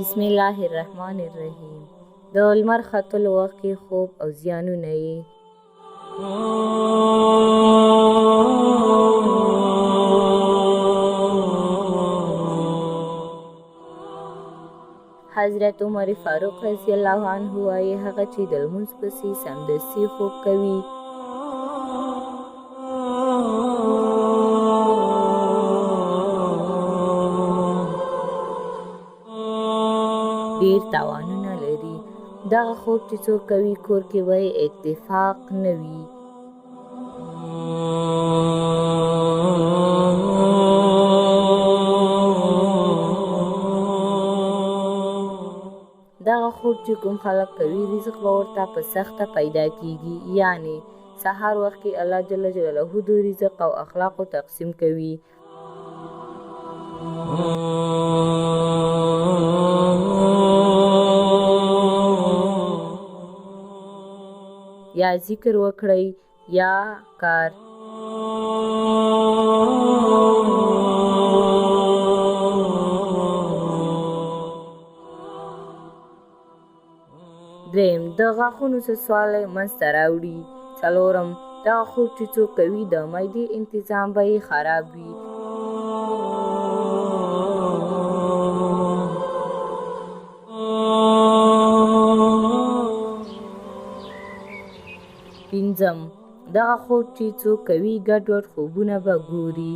بسم الله الرحمن الرحیم. د لمر ختلو وخت کې خوب او زیانونه یې. حضرت عمر فاروق رضی الله عنه وایي هغه چې د لمونځ پسې سمدستي خوب کوي ډیر تاوانونه لري. دغه خوب چې څوک کوي کور کې به اتفاق نه وي. دغه خوب چې کوم خلک کوي رزق به ورته په سخته پیدا کیږي، یعنی سهار وخت کې الله جل جلاله د رزق او اخلاقو تقسیم کوي. یا ذکر وکړئ یا کار. دریم د غاښونو سسوالی منځته راوړي. څلورم دغه خوب چې څوک کوي د معدې انتظام به یې خراب وي. پنځم دغه خوب چې څوک کوي ګډوډ خوبونه به ګوري.